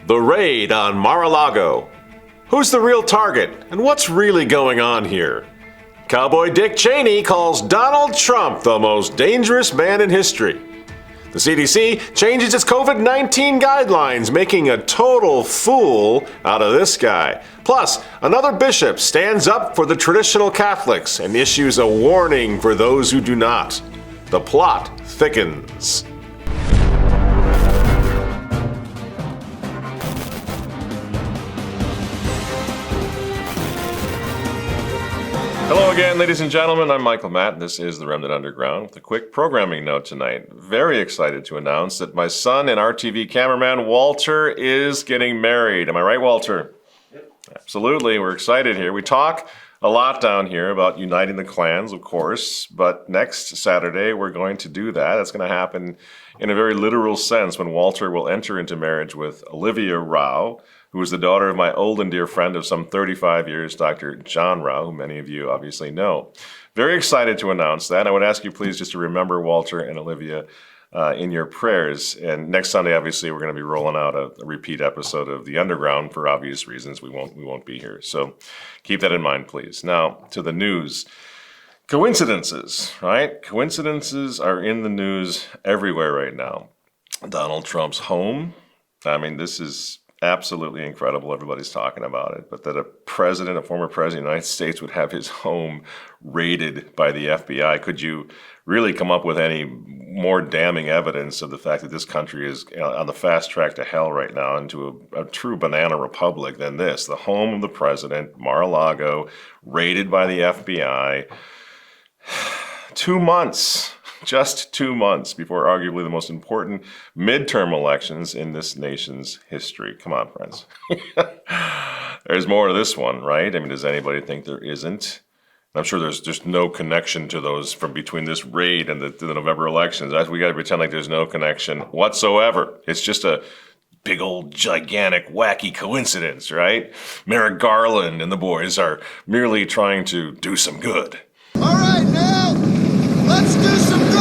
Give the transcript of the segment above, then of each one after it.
The raid on Mar-a-Lago. Who's the real target, and what's really going on here? Cowboy Dick Cheney calls Donald Trump the most dangerous man in history. The CDC changes its COVID-19 guidelines, making a total fool out of this guy. Plus, another bishop stands up for the traditional Catholics and issues a warning for those who do not. The plot thickens. Hello again, ladies and gentlemen. I'm Michael Matt, and this is the Remnant Underground with a quick programming note tonight. Very excited to announce that my son and RTV cameraman Walter is getting married. Am I right, Walter? Yep. Absolutely. We're excited here. We talk a lot down here about uniting the clans, of course, but next Saturday we're going to do that. That's going to happen in a very literal sense when Walter will enter into marriage with Olivia Rao, who is the daughter of my old and dear friend of some 35 years, Dr. John Rao, who many of you obviously know. Very excited to announce that. I would ask you please just to remember Walter and Olivia in your prayers. And next Sunday, obviously, we're going to be rolling out a repeat episode of The Underground for obvious reasons. We won't be here. So keep that in mind, please. Now, to the news. Coincidences, right? Coincidences are in the news everywhere right now. Donald Trump's home. I mean, this is absolutely incredible. Everybody's talking about it. But that a former president of the United States would have his home raided by the FBI. Could you really come up with any more damning evidence of the fact that this country is on the fast track to hell right now, into a true banana republic than this? The home of the president, Mar-a-Lago, raided by the FBI. 2 months. Just 2 months before arguably the most important midterm elections in this nation's history. Come on, friends. There's more to this one, right? I mean, does anybody think there isn't? I'm sure there's just no connection to those from between this raid and the November elections. We got to pretend like there's no connection whatsoever. It's just a big old gigantic wacky coincidence, right? Merrick Garland and the boys are merely trying to do some good. All right, now let's do some good.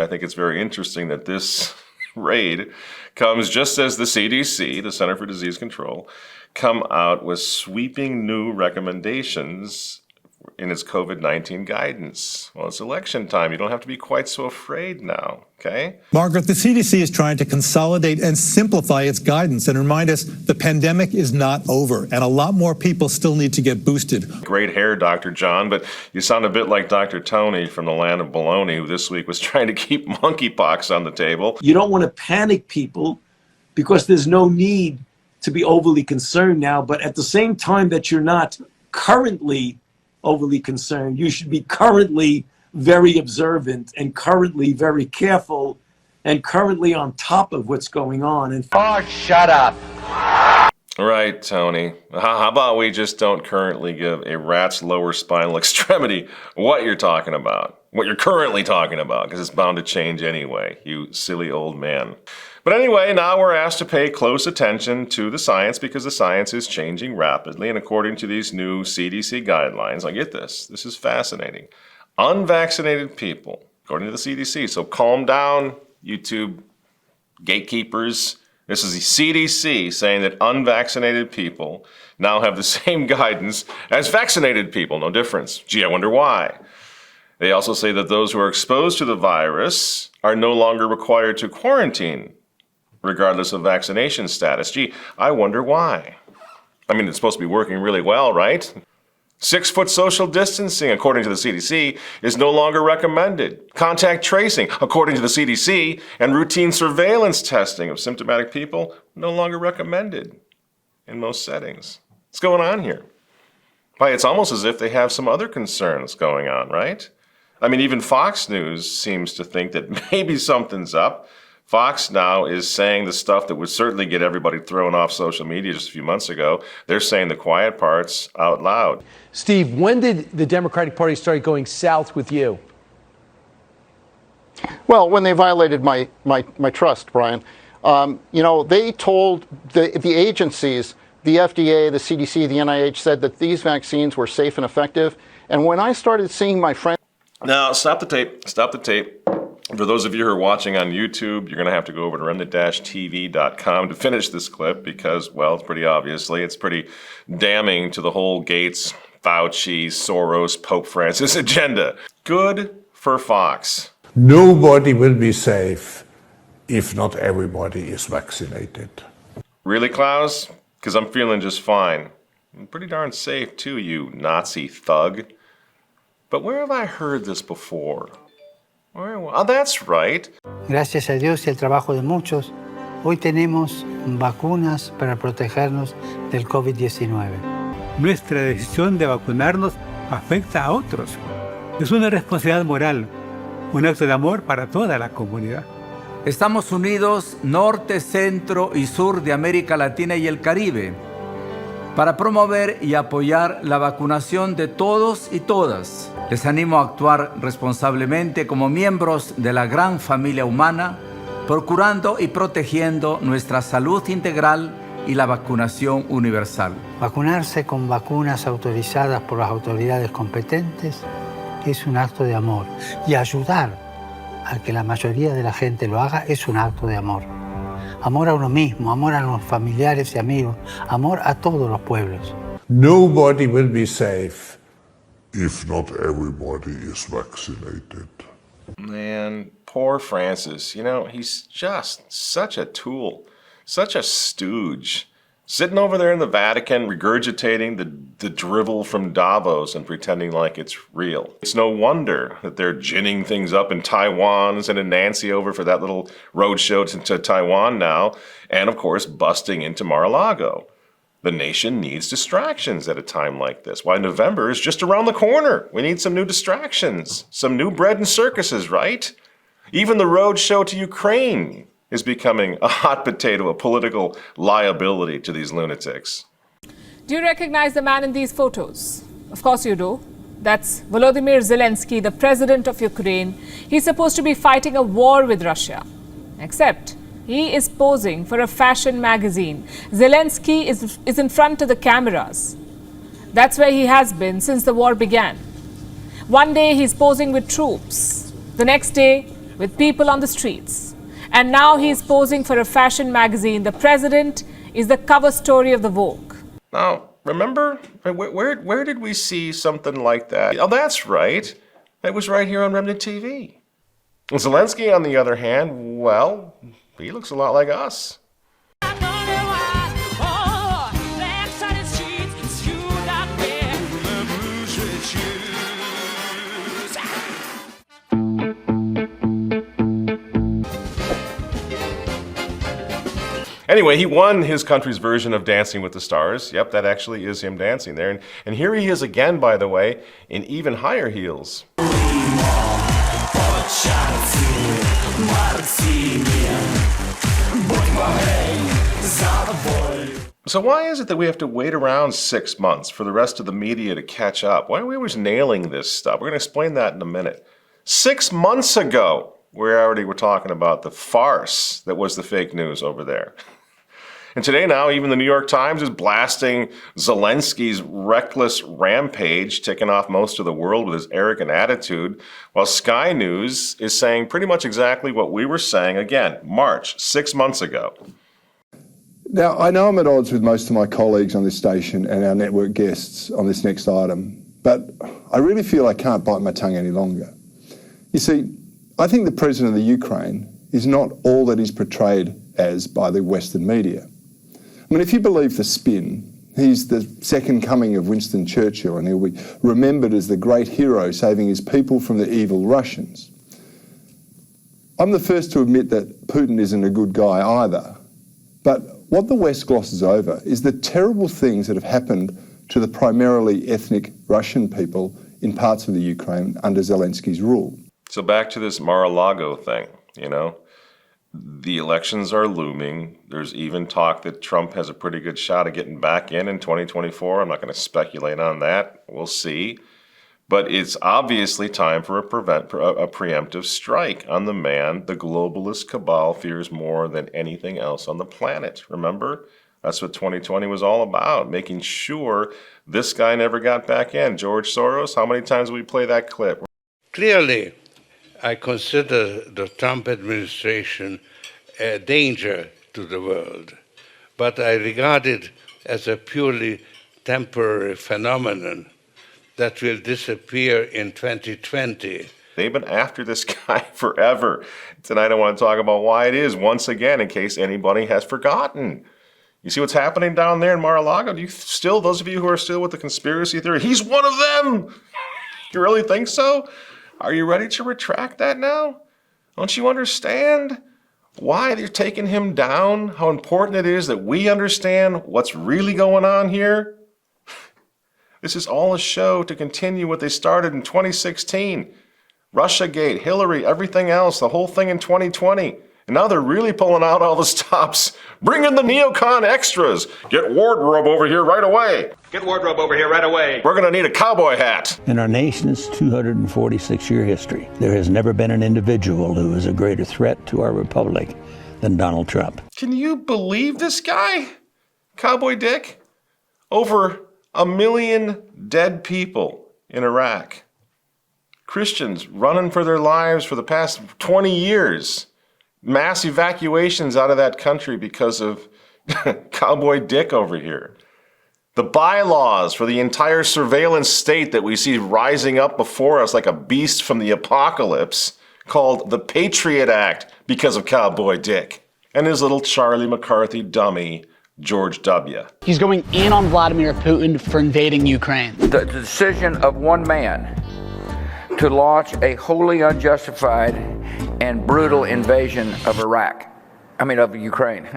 I think it's very interesting that this raid comes just as the CDC, the Center for Disease Control, come out with sweeping new recommendations in its COVID-19 guidance. Well, it's election time. You don't have to be quite so afraid now, okay? Margaret, the CDC is trying to consolidate and simplify its guidance and remind us the pandemic is not over and a lot more people still need to get boosted. Great hair, Dr. John, but you sound a bit like Dr. Tony from the land of baloney, who this week was trying to keep monkeypox on the table. You don't want to panic people because there's no need to be overly concerned now, but at the same time that you're not currently overly concerned, you should be currently very observant and currently very careful and currently on top of what's going on. And oh, shut up. Right, Tony. How about we just don't currently give a rat's lower spinal extremity what you're talking about, what you're currently talking about, because it's bound to change anyway, you silly old man. But anyway, now we're asked to pay close attention to the science because the science is changing rapidly. And according to these new CDC guidelines, I get this. This is fascinating. Unvaccinated people, according to the CDC. So calm down, YouTube gatekeepers. This is the CDC saying that unvaccinated people now have the same guidance as vaccinated people. No difference. Gee, I wonder why. They also say that those who are exposed to the virus are no longer required to quarantine, regardless of vaccination status. Gee, I wonder why. I mean, it's supposed to be working really well, right? 6-foot social distancing, according to the CDC, is no longer recommended. Contact tracing, according to the CDC, and routine surveillance testing of symptomatic people, no longer recommended in most settings. What's going on here? Why, it's almost as if they have some other concerns going on, right? I mean, even Fox News seems to think that maybe something's up. Fox now is saying the stuff that would certainly get everybody thrown off social media just a few months ago. They're saying the quiet parts out loud. Steve, when did the Democratic Party start going south with you? Well, when they violated my trust, Brian. They told the agencies, the FDA, the CDC, the NIH, said that these vaccines were safe and effective. And when I started seeing my friends... Now, stop the tape. Stop the tape. For those of you who are watching on YouTube, you're going to have to go over to remnant-tv.com to finish this clip because, well, it's pretty obviously, it's pretty damning to the whole Gates, Fauci, Soros, Pope Francis agenda. Good for Fox. Nobody will be safe if not everybody is vaccinated. Really, Klaus? Because I'm feeling just fine. I'm pretty darn safe too, you Nazi thug. But where have I heard this before? Oh, that's right. Gracias a Dios y al trabajo de muchos, hoy tenemos vacunas para protegernos del COVID-19. Nuestra decisión de vacunarnos afecta a otros. Es una responsabilidad moral, un acto de amor para toda la comunidad. Estamos unidos norte, centro y sur de América Latina y el Caribe para promover y apoyar la vacunación de todos y todas. Les animo a actuar responsablemente como miembros de la gran familia humana, procurando y protegiendo nuestra salud integral y la vacunación universal. Vacunarse con vacunas autorizadas por las autoridades competentes es un acto de amor y ayudar a que la mayoría de la gente lo haga es un acto de amor. Amor a uno mismo, amor a los familiares y amigos, amor a todos los pueblos. Nobody will be safe if not everybody is vaccinated. Man, poor Francis. You know, he's just such a tool, such a stooge. Sitting over there in the Vatican, regurgitating the drivel from Davos and pretending like it's real. It's no wonder that they're ginning things up in Taiwan, sending Nancy over for that little roadshow to Taiwan now, and of course, busting into Mar-a-Lago. The nation needs distractions at a time like this. Why, November is just around the corner. We need some new distractions, some new bread and circuses, right? Even the roadshow to Ukraine is becoming a hot potato, a political liability to these lunatics. Do you recognize the man in these photos? Of course you do. That's Volodymyr Zelensky, the president of Ukraine. He's supposed to be fighting a war with Russia. Except he is posing for a fashion magazine. Zelensky is in front of the cameras. That's where he has been since the war began. One day he's posing with troops. The next day with people on the streets. And now he's posing for a fashion magazine. The president is the cover story of the Vogue. Now, remember, where did we see something like that? Oh, that's right. It was right here on Remnant TV. And Zelensky, on the other hand, well, he looks a lot like us. Anyway, he won his country's version of Dancing with the Stars. Yep, that actually is him dancing there. And here he is again, by the way, in even higher heels. So why is it that we have to wait around 6 months for the rest of the media to catch up? Why are we always nailing this stuff? We're going to explain that in a minute. 6 months ago, we already were talking about the farce that was the fake news over there. And today now, even the New York Times is blasting Zelensky's reckless rampage, ticking off most of the world with his arrogant attitude, while Sky News is saying pretty much exactly what we were saying, again, March, 6 months ago. Now, I know I'm at odds with most of my colleagues on this station and our network guests on this next item, but I really feel I can't bite my tongue any longer. You see, I think the president of the Ukraine is not all that he's portrayed as by the Western media. I mean, if you believe the spin, he's the second coming of Winston Churchill and he'll be remembered as the great hero saving his people from the evil Russians. I'm the first to admit that Putin isn't a good guy either, but what the West glosses over is the terrible things that have happened to the primarily ethnic Russian people in parts of the Ukraine under Zelensky's rule. So back to this Mar-a-Lago thing, you know. The elections are looming. There's even talk that Trump has a pretty good shot at getting back in 2024. I'm not going to speculate on that. We'll see. But it's obviously time for a preemptive strike on the man the globalist cabal fears more than anything else on the planet. Remember? That's what 2020 was all about, making sure this guy never got back in. George Soros, how many times did we play that clip? Clearly, I consider the Trump administration a danger to the world, but I regard it as a purely temporary phenomenon that will disappear in 2020. They've been after this guy forever. Tonight I want to talk about why it is, once again, in case anybody has forgotten. You see what's happening down there in Mar-a-Lago? Do you still, those of you who are still with the conspiracy theory, he's one of them? You really think so? Are you ready to retract that now? Don't you understand why they're taking him down? How important it is that we understand what's really going on here? This is all a show to continue what they started in 2016. Russiagate, Hillary, everything else, the whole thing in 2020. And now they're really pulling out all the stops. Bring in the neocon extras. Get wardrobe over here right away. Get wardrobe over here right away. We're going to need a cowboy hat. In our nation's 246-year history, there has never been an individual who is a greater threat to our republic than Donald Trump. Can you believe this guy? Cowboy Dick? Over 1 million dead people in Iraq. Christians running for their lives for the past 20 years. Mass evacuations out of that country because of Cowboy Dick over here. The bylaws for the entire surveillance state that we see rising up before us like a beast from the apocalypse, called the Patriot Act because of Cowboy Dick. And his little Charlie McCarthy dummy, George W. He's going in on Vladimir Putin for invading Ukraine. The decision of one man to launch a wholly unjustified and brutal invasion of of Ukraine.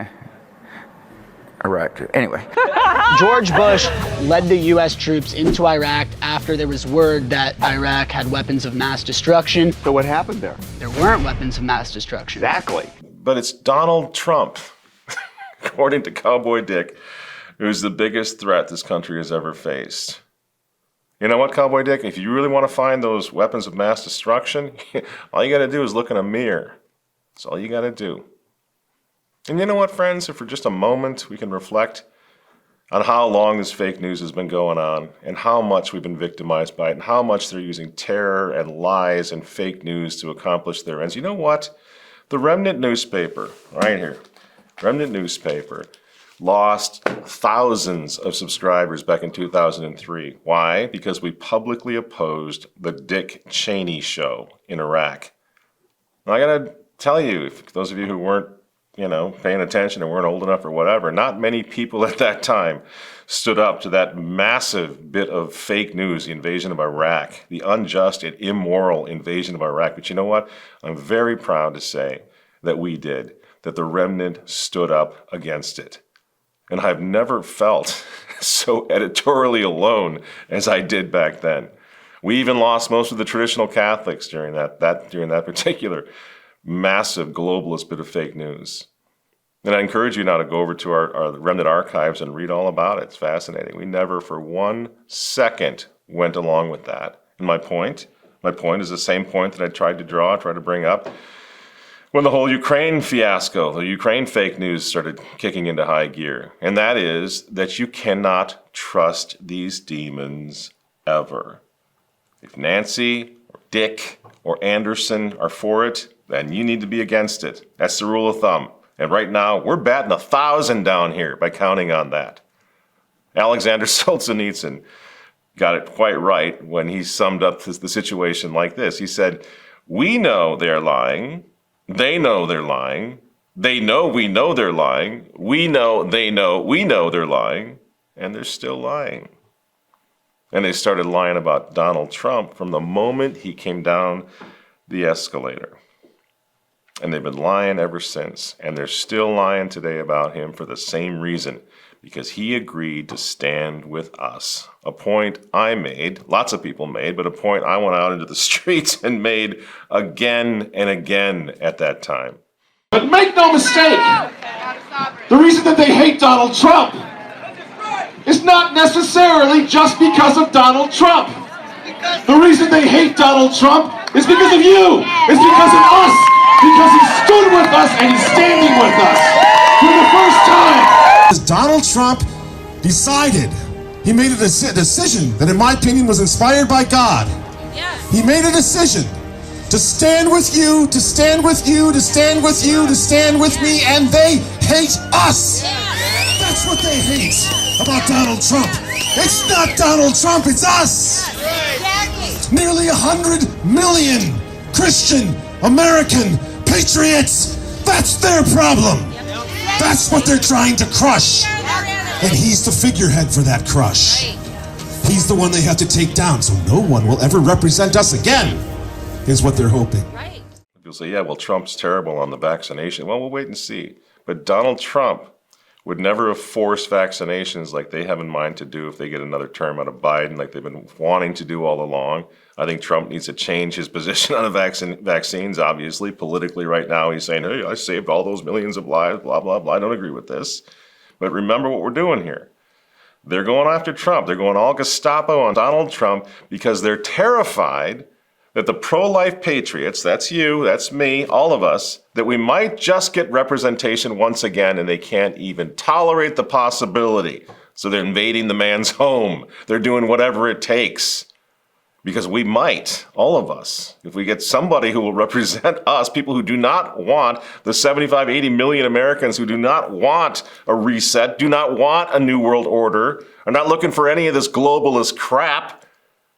Iraq, too. Anyway. George Bush led the U.S. troops into Iraq after there was word that Iraq had weapons of mass destruction. So what happened there? There weren't weapons of mass destruction. Exactly. But it's Donald Trump, according to Cowboy Dick, who's the biggest threat this country has ever faced. You know what, Cowboy Dick? If you really want to find those weapons of mass destruction, all you got to do is look in a mirror. That's all you got to do. And you know what, friends? If for just a moment we can reflect on how long this fake news has been going on and how much we've been victimized by it and how much they're using terror and lies and fake news to accomplish their ends. You know what? The Remnant newspaper, right here, Remnant newspaper, lost thousands of subscribers back in 2003. Why? Because we publicly opposed the Dick Cheney show in Iraq. And I gotta tell you, if those of you who weren't, paying attention or weren't old enough or whatever, not many people at that time stood up to that massive bit of fake news, the invasion of Iraq, the unjust and immoral invasion of Iraq. But you know what? I'm very proud to say that we did, that the Remnant stood up against it. And I've never felt so editorially alone as I did back then. We even lost most of the traditional Catholics during that particular massive globalist bit of fake news. And I encourage you now to go over to our Remnant archives and read all about it. It's fascinating. We never for 1 second went along with that. And my point is the same point that I tried to bring up when the whole Ukraine fiasco, the Ukraine fake news started kicking into high gear. And that is that you cannot trust these demons ever. If Nancy or Dick or Anderson are for it, then you need to be against it. That's the rule of thumb. And right now, we're batting 1,000 down here by counting on that. Alexander Solzhenitsyn got it quite right when he summed up the situation like this. He said, "We know they're lying. They know they're lying. They know we know they're lying. We know they know we know they're lying. And they're still lying." And they started lying about Donald Trump from the moment he came down the escalator. And they've been lying ever since. And they're still lying today about him for the same reason. Because he agreed to stand with us. A point I made, lots of people made, but a point I went out into the streets and made again and again at that time. But make no mistake, the reason that they hate Donald Trump is not necessarily just because of Donald Trump. The reason they hate Donald Trump is because of you. It's because of us. Because he stood with us and he's standing with us for the first time. Donald Trump decided, he made a decision that in my opinion was inspired by God. Yes. He made a decision to stand with you, to stand with you, to stand with you, to stand with me, and they hate us. That's what they hate about Donald Trump. It's not Donald Trump, it's us. Nearly 100 million Christian American patriots. That's their problem. That's what they're trying to crush. And he's the figurehead for that crush. He's the one they have to take down, so no one will ever represent us again, is what they're hoping. People say, yeah, well, Trump's terrible on the vaccination. Well, we'll wait and see. But Donald Trump would never have forced vaccinations like they have in mind to do if they get another term out of Biden, like they've been wanting to do all along. I think Trump needs to change his position on the vaccines, obviously. Politically right now, he's saying, hey, I saved all those millions of lives, blah, blah, blah. I don't agree with this. But remember what we're doing here. They're going after Trump. They're going all Gestapo on Donald Trump because they're terrified that the pro-life patriots, that's you, that's me, all of us, that we might just get representation once again, and they can't even tolerate the possibility. So they're invading the man's home. They're doing whatever it takes. Because we might, all of us, if we get somebody who will represent us, people who do not want the 75, 80 million Americans who do not want a reset, do not want a new world order, are not looking for any of this globalist crap,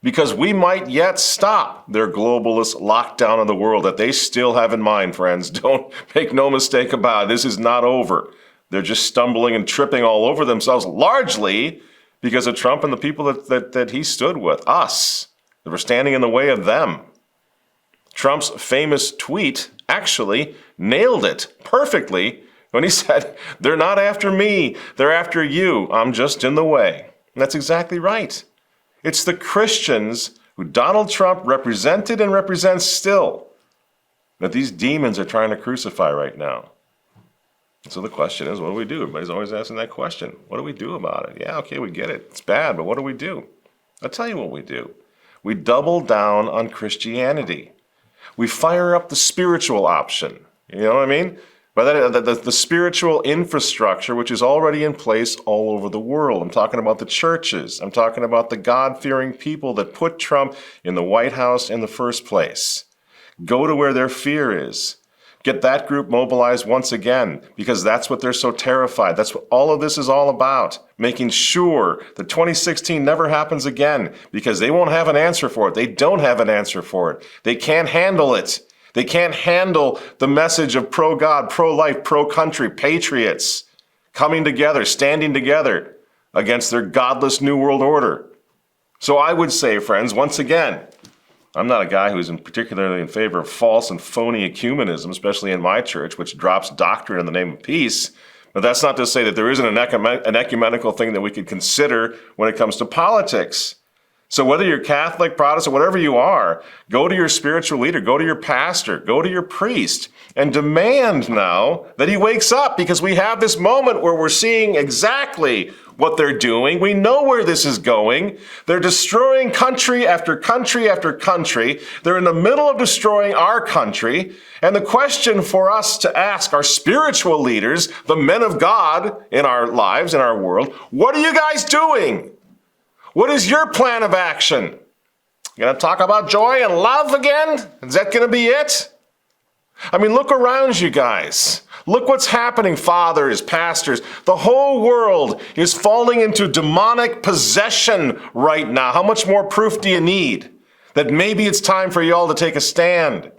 because we might yet stop their globalist lockdown of the world that they still have in mind, friends. Don't make no mistake about it. This is not over. They're just stumbling and tripping all over themselves, largely because of Trump and the people that he stood with, us. That were standing in the way of them. Trump's famous tweet actually nailed it perfectly when he said, they're not after me, they're after you, I'm just in the way. And that's exactly right. It's the Christians who Donald Trump represented and represents still that these demons are trying to crucify right now. So the question is, what do we do? Everybody's always asking that question. What do we do about it? Yeah, okay, we get it. It's bad, but what do we do? I'll tell you what we do. We double down on Christianity. We fire up the spiritual option. You know what I mean? By that, the spiritual infrastructure, which is already in place all over the world. I'm talking about the churches. I'm talking about the God-fearing people that put Trump in the White House in the first place. Go to where their fear is. Get that group mobilized once again, because that's what they're so terrified. That's what all of this is all about. Making sure that 2016 never happens again, because they won't have an answer for it. They don't have an answer for it. They can't handle it. They can't handle the message of pro-God, pro-life, pro-country, patriots coming together, standing together against their godless New World Order. So I would say, friends, once again, I'm not a guy who's particularly in favor of false and phony ecumenism, especially in my church, which drops doctrine in the name of peace. But that's not to say that there isn't an ecumenical thing that we could consider when it comes to politics. So whether you're Catholic, Protestant, whatever you are, go to your spiritual leader, go to your pastor, go to your priest, and demand now that he wakes up, because we have this moment where we're seeing exactly what they're doing. We know where this is going. They're destroying country after country after country. They're in the middle of destroying our country. And the question for us to ask our spiritual leaders, the men of God in our lives, in our world, what are you guys doing? What is your plan of action? You going to talk about joy and love again? Is that going to be it? I mean, look around you guys. Look what's happening, fathers, pastors. The whole world is falling into demonic possession right now. How much more proof do you need that maybe it's time for y'all to take a stand?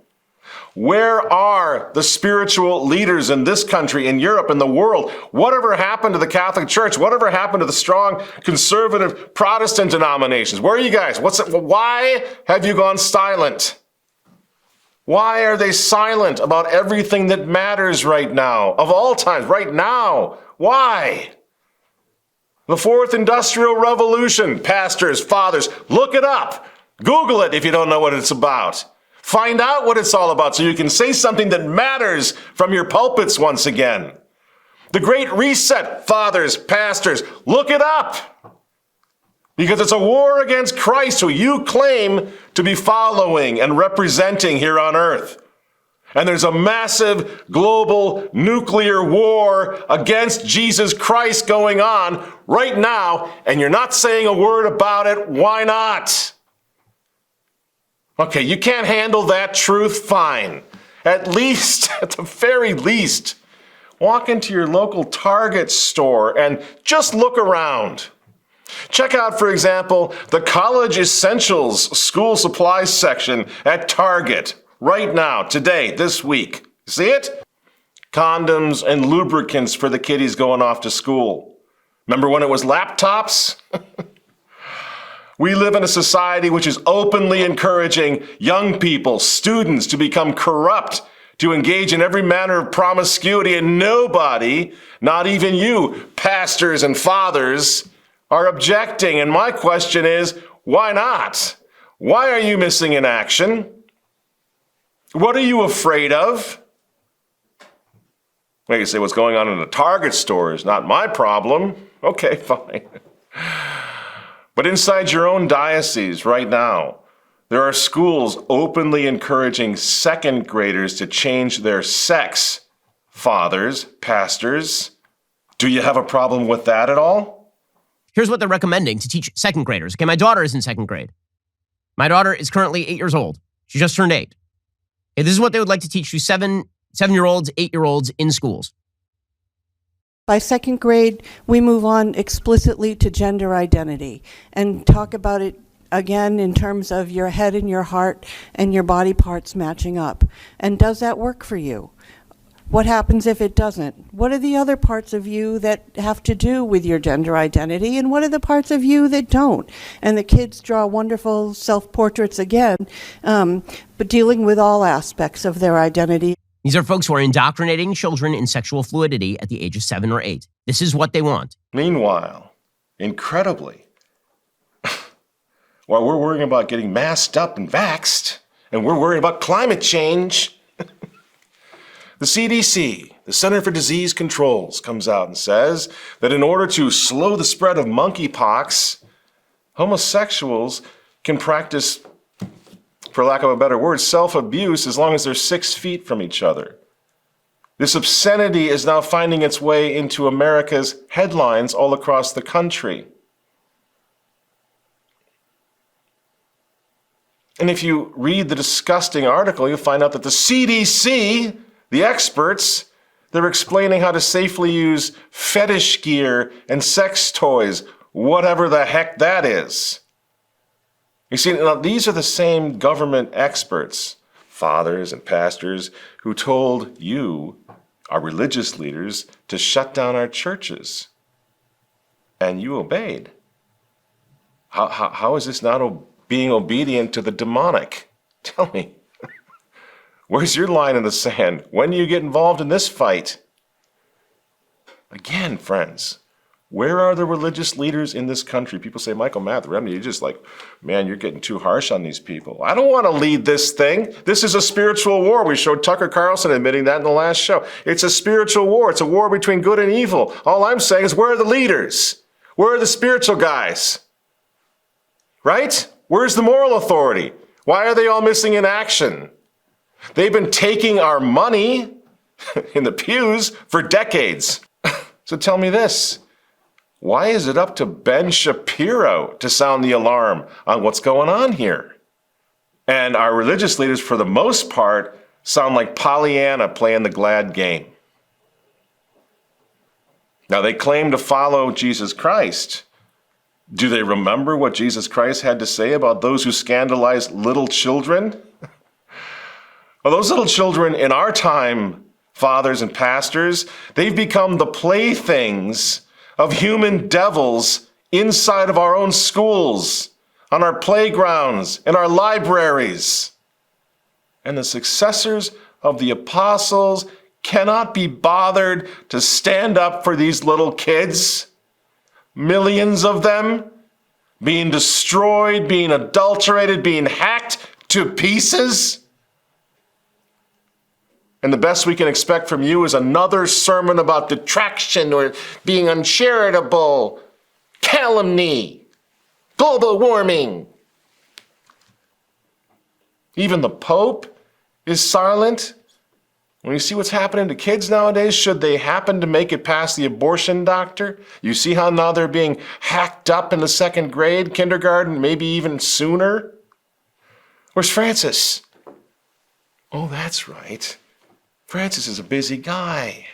Where are the spiritual leaders in this country, in Europe, in the world? Whatever happened to the Catholic Church? Whatever happened to the strong conservative Protestant denominations? Where are you guys? Why have you gone silent? Why are they silent about everything that matters right now, of all times, right now? Why? The fourth industrial revolution, pastors, fathers, look it up. Google it if you don't know what it's about. Find out what it's all about so you can say something that matters from your pulpits once again. The Great Reset, fathers, pastors, look it up. Because it's a war against Christ, who you claim to be following and representing here on earth. And there's a massive global nuclear war against Jesus Christ going on right now, and you're not saying a word about it. Why not? Okay, you can't handle that truth? Fine. At least, at the very least, walk into your local Target store and just look around. Check out, for example, the College Essentials school supplies section at Target right now, today, this week. See it? Condoms and lubricants for the kiddies going off to school. Remember when it was laptops? We live in a society which is openly encouraging young people, students, to become corrupt, to engage in every manner of promiscuity, and nobody, not even you, pastors and fathers, are objecting. And my question is, why not? Why are you missing in action? What are you afraid of? Well, you say what's going on in the Target store is not my problem. Okay, fine. But inside your own diocese right now, there are schools openly encouraging second graders to change their sex. Fathers, pastors, do you have a problem with that at all? Here's what they're recommending to teach second graders. Okay, my daughter is in second grade. My daughter is currently 8 years old. She just turned 8. Okay, this is what they would like to teach to 7-year-olds, 8-year-olds in schools. By second grade, we move on explicitly to gender identity and talk about it again in terms of your head and your heart and your body parts matching up. And does that work for you? What happens if it doesn't? What are the other parts of you that have to do with your gender identity, and what are the parts of you that don't? And the kids draw wonderful self-portraits again, but dealing with all aspects of their identity. These are folks who are indoctrinating children in sexual fluidity at the age of 7 or 8. This is what they want. Meanwhile, incredibly, while we're worrying about getting masked up and vaxxed, and we're worrying about climate change, the CDC, the Center for Disease Controls, comes out and says that in order to slow the spread of monkeypox, homosexuals can practice, for lack of a better word, self-abuse as long as they're 6 feet from each other. This obscenity is now finding its way into America's headlines all across the country. And if you read the disgusting article, you'll find out that the CDC, the experts, they're explaining how to safely use fetish gear and sex toys, whatever the heck that is. You see, now these are the same government experts, fathers and pastors, who told you, our religious leaders, to shut down our churches. And you obeyed. How is this not being obedient to the demonic? Tell me. Where's your line in the sand? When do you get involved in this fight? Again, friends, where are the religious leaders in this country? People say, Michael, Matt, the Remnant, you're just like, man, you're getting too harsh on these people. I don't want to lead this thing. This is a spiritual war. We showed Tucker Carlson admitting that in the last show. It's a spiritual war. It's a war between good and evil. All I'm saying is, where are the leaders? Where are the spiritual guys? Right? Where's the moral authority? Why are they all missing in action? They've been taking our money in the pews for decades. So tell me this. Why is it up to Ben Shapiro to sound the alarm on what's going on here? And our religious leaders, for the most part, sound like Pollyanna playing the glad game. Now, they claim to follow Jesus Christ. Do they remember what Jesus Christ had to say about those who scandalize little children? Well, those little children in our time, fathers and pastors, they've become the playthings of human devils inside of our own schools, on our playgrounds, in our libraries. And the successors of the apostles cannot be bothered to stand up for these little kids. Millions of them being destroyed, being adulterated, being hacked to pieces. And the best we can expect from you is another sermon about detraction or being uncharitable, calumny, global warming. Even the Pope is silent. When you see what's happening to kids nowadays, should they happen to make it past the abortion doctor, you see how now they're being hacked up in the second grade, kindergarten, maybe even sooner? Where's Francis? Oh, that's right. Francis is a busy guy.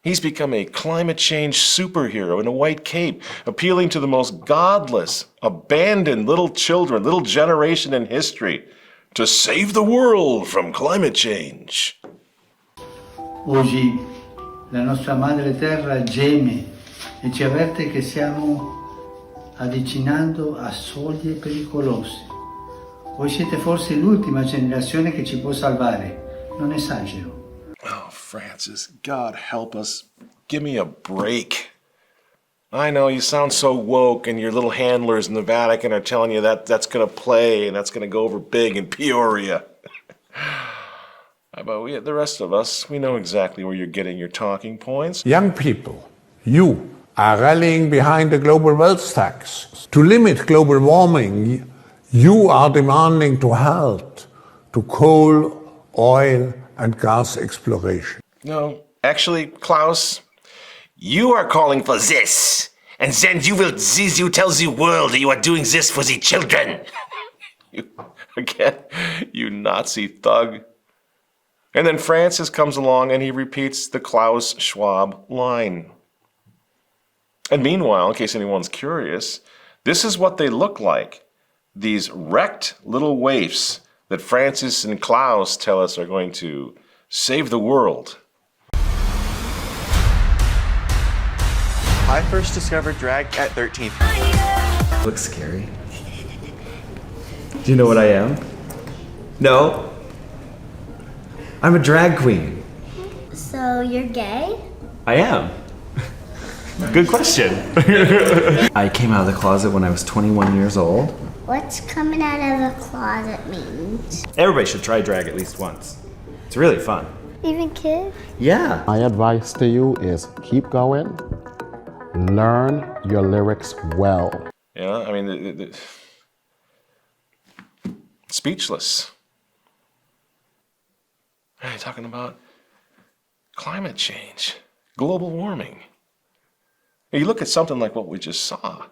He's become a climate change superhero in a white cape, appealing to the most godless, abandoned little children, little generation in history, to save the world from climate change. Oggi la nostra madre terra geme e ci avverte che stiamo avvicinando a soglie pericolose. Voi siete forse l'ultima generazione che ci può salvare, non esagero. Oh, Francis, God help us. Give me a break. I know you sound so woke, and your little handlers in the Vatican are telling you that that's going to play and that's going to go over big in Peoria. But the rest of us, we know exactly where you're getting your talking points. Young people, you are rallying behind the global wealth tax. To limit global warming, you are demanding to halt to coal, oil, and gas exploration. No, actually, Klaus, you are calling for this. And then you tell the world that you are doing this for the children. You Nazi thug. And then Francis comes along and he repeats the Klaus Schwab line. And meanwhile, in case anyone's curious, this is what they look like. These wrecked little waifs that Francis and Klaus tell us are going to save the world. I first discovered drag at 13. Looks scary. Do you know what I am? No? I'm a drag queen. So you're gay? I am. Good question. I came out of the closet when I was 21 years old. What's coming out of the closet means? Everybody should try drag at least once. It's really fun. Even kids? Yeah. My advice to you is keep going. Learn your lyrics well. Yeah, I mean, speechless. Hey, talking about climate change, global warming. You look at something like what we just saw.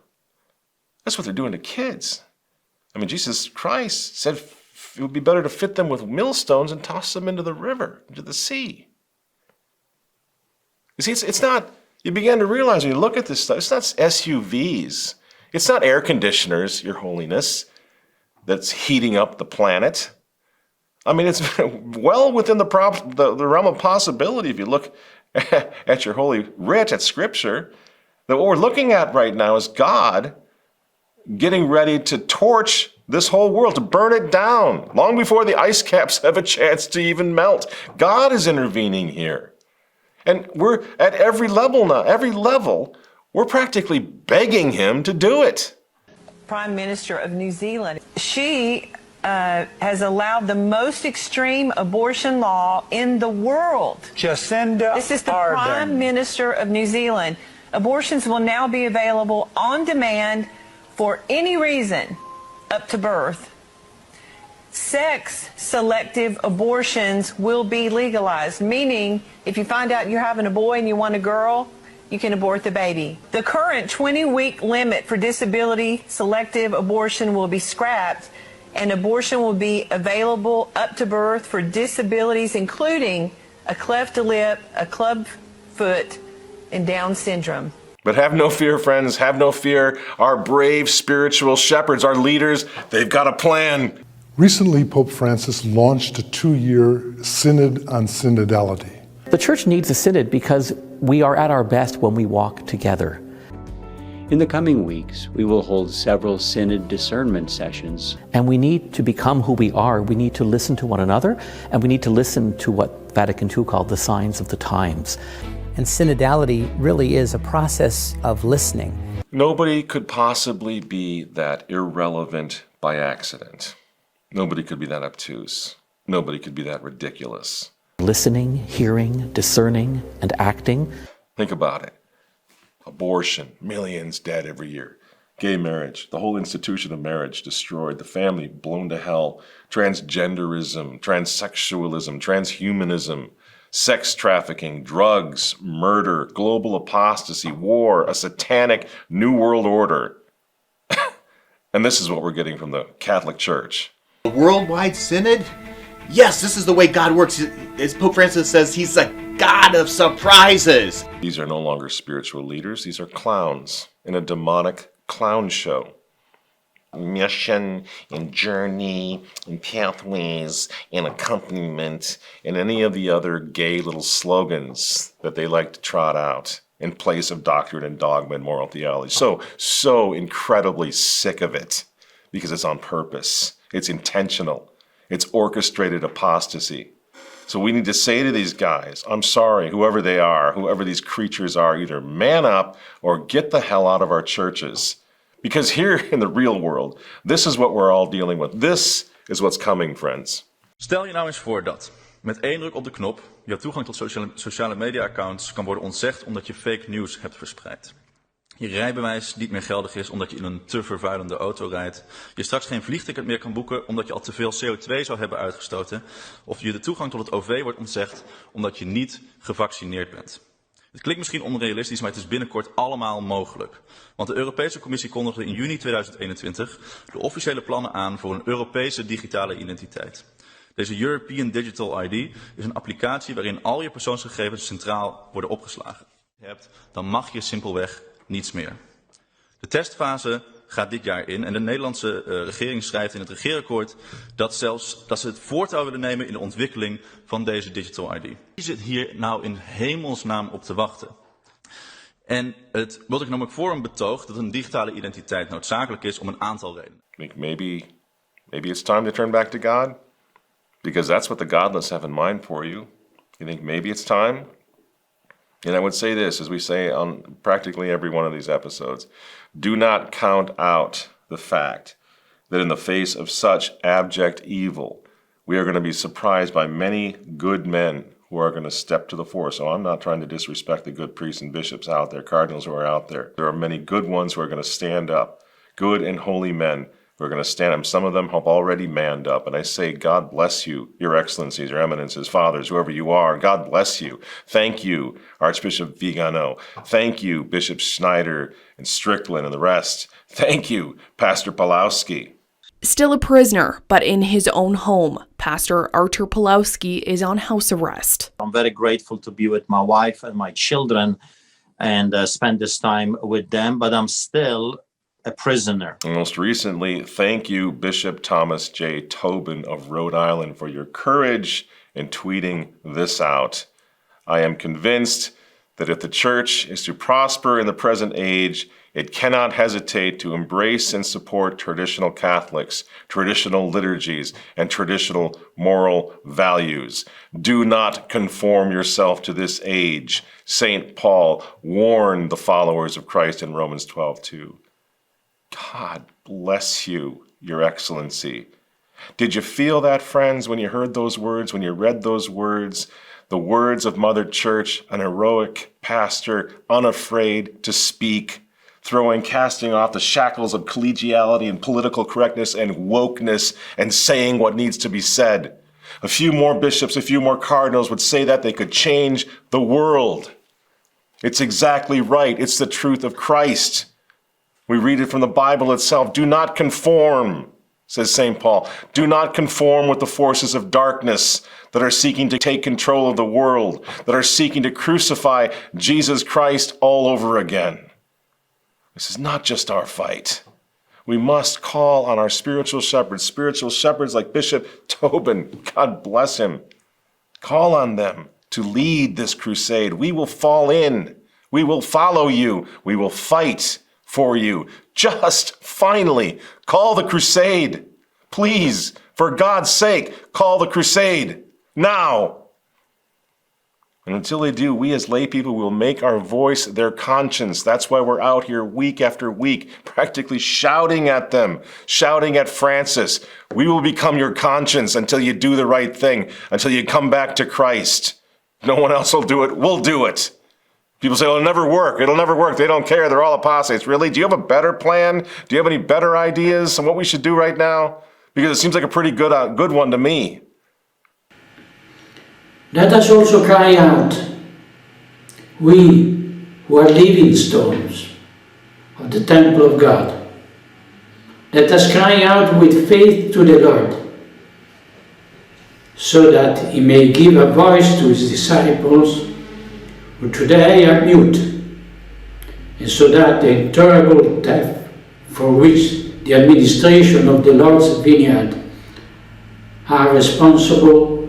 That's what they're doing to kids. I mean, Jesus Christ said it would be better to fit them with millstones and toss them into the river, into the sea. You see, it's not, you begin to realize when you look at this stuff, it's not SUVs. It's not air conditioners, Your Holiness, that's heating up the planet. I mean, it's well within the realm of possibility if you look at your Holy Writ, at Scripture, that what we're looking at right now is God getting ready to torch this whole world, to burn it down, long before the ice caps have a chance to even melt. God is intervening here. And we're at every level now, we're practically begging him to do it. Prime Minister of New Zealand. She has allowed the most extreme abortion law in the world. Jacinda This is the Ardern. Prime Minister of New Zealand. Abortions will now be available on demand for any reason up to birth. Sex-selective abortions will be legalized, meaning if you find out you're having a boy and you want a girl, you can abort the baby. The current 20-week limit for disability-selective abortion will be scrapped, and abortion will be available up to birth for disabilities including a cleft lip, a club foot, and Down syndrome. But have no fear, friends, have no fear. Our brave spiritual shepherds, our leaders, they've got a plan. Recently, Pope Francis launched a 2-year synod on synodality. The church needs a synod because we are at our best when we walk together. In the coming weeks, we will hold several synod discernment sessions. And we need to become who we are. We need to listen to one another, and we need to listen to what Vatican II called the signs of the times. And synodality really is a process of listening. Nobody could possibly be that irrelevant by accident. Nobody could be that obtuse. Nobody could be that ridiculous. Listening, hearing, discerning, and acting. Think about it. Abortion, millions dead every year. Gay marriage, the whole institution of marriage destroyed, the family blown to hell. Transgenderism, transsexualism, transhumanism, sex trafficking, drugs, murder, global apostasy, war, a satanic new world order. And this is what we're getting from the Catholic Church. A worldwide synod? Yes, this is the way God works. As Pope Francis says, he's a God of surprises. These are no longer spiritual leaders. These are clowns in a demonic clown show. Mission and journey and pathways and accompaniment and any of the other gay little slogans that they like to trot out in place of doctrine and dogma and moral theology. So incredibly sick of it because it's on purpose. It's intentional. It's orchestrated apostasy. So we need to say to these guys, I'm sorry, whoever they are, whoever these creatures are, either man up or get the hell out of our churches. Because here in the real world, this is what we're all dealing with. This is what's coming, friends. Stel je nou eens voor dat met één druk op de knop jouw toegang tot sociale media-accounts kan worden ontzegd omdat je fake news hebt verspreid. Je rijbewijs niet meer geldig is omdat je in een te vervuilende auto rijdt. Je straks geen vliegticket meer kan boeken omdat je al te veel CO2 zou hebben uitgestoten. Of je de toegang tot het OV wordt ontzegd omdat je niet gevaccineerd bent. Het klinkt misschien onrealistisch, maar het is binnenkort allemaal mogelijk. Want de Europese Commissie kondigde in juni 2021 de officiële plannen aan voor een Europese digitale identiteit. Deze European Digital ID is een applicatie waarin al je persoonsgegevens centraal worden opgeslagen. Dan mag je simpelweg niets meer. De testfase gaat dit jaar in en de Nederlandse regering schrijft in het regeerakkoord dat ze het voortouw willen nemen in de ontwikkeling van deze digital ID. Wie zit hier nou in hemelsnaam op te wachten? En het World Economic Forum betoogt dat een digitale identiteit noodzakelijk is om een aantal redenen. Maybe it's time to turn back to God? Because that's what the godless have in mind for you. You think maybe it's time? And I would say this, as we say on practically every one of these episodes, do not count out the fact that in the face of such abject evil, we are going to be surprised by many good men who are going to step to the fore. So I'm not trying to disrespect the good priests and bishops out there, cardinals who are out there. There are many good ones who are going to stand up, good and holy men who are going to stand up. Some of them have already manned up. And I say, God bless you, your excellencies, your eminences, fathers, whoever you are. God bless you. Thank you, Archbishop Vigano. Thank you, Bishop Schneider and Strickland and the rest. Thank you, Pastor Pawlowski. Still a prisoner, but in his own home, Pastor Artur Pawlowski is on house arrest. I'm very grateful to be with my wife and my children and spend this time with them, but I'm still a prisoner. And most recently, thank you, Bishop Thomas J. Tobin of Rhode Island, for your courage in tweeting this out. I am convinced that if the church is to prosper in the present age, it cannot hesitate to embrace and support traditional Catholics, traditional liturgies, and traditional moral values. Do not conform yourself to this age. St. Paul warned the followers of Christ in Romans 12:2. God bless you, Your Excellency. Did you feel that, friends, when you heard those words, when you read those words? The words of Mother Church, an heroic pastor, unafraid to speak, casting off the shackles of collegiality and political correctness and wokeness and saying what needs to be said. A few more bishops, a few more cardinals would say that they could change the world. It's exactly right. It's the truth of Christ. We read it from the Bible itself. Do not conform, says St. Paul. Do not conform with the forces of darkness that are seeking to take control of the world, that are seeking to crucify Jesus Christ all over again. This is not just our fight. We must call on our spiritual shepherds like Bishop Tobin. God bless him. Call on them to lead this crusade. We will fall in. We will follow you. We will fight for you. Just finally call the crusade. Please, for God's sake, call the crusade now. And until they do, we as lay people will make our voice their conscience. That's why we're out here week after week, practically shouting at them, shouting at Francis. We will become your conscience until you do the right thing, until you come back to Christ. No one else will do it. We'll do it. People say, it'll never work. It'll never work. They don't care. They're all apostates. Really? Do you have a better plan? Do you have any better ideas on what we should do right now? Because it seems like a pretty good one to me. Let us also cry out, we who are living stones of the temple of God. Let us cry out with faith to the Lord so that he may give a voice to his disciples who today are mute, and so that the terrible theft for which the administration of the Lord's vineyard are responsible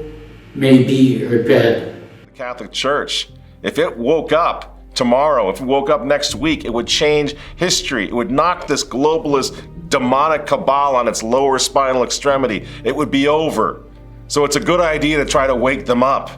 may be repaired. The Catholic Church, if it woke up tomorrow, if it woke up next week, it would change history. It would knock this globalist demonic cabal on its lower spinal extremity. It would be over. So it's a good idea to try to wake them up.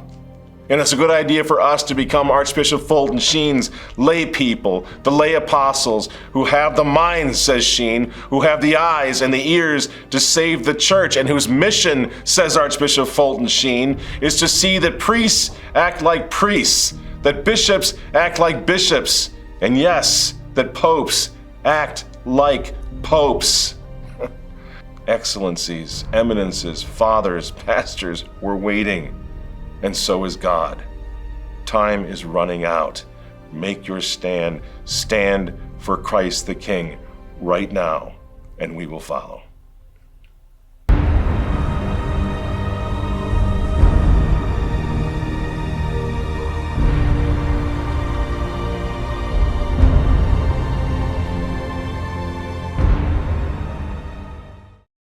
And it's a good idea for us to become Archbishop Fulton Sheen's lay people, the lay apostles, who have the minds, says Sheen, who have the eyes and the ears to save the church, and whose mission, says Archbishop Fulton Sheen, is to see that priests act like priests, that bishops act like bishops, and yes, that popes act like popes. Excellencies, eminences, fathers, pastors, we're waiting. And so is God. Time is running out. Make your stand. Stand for Christ the King right now, and we will follow.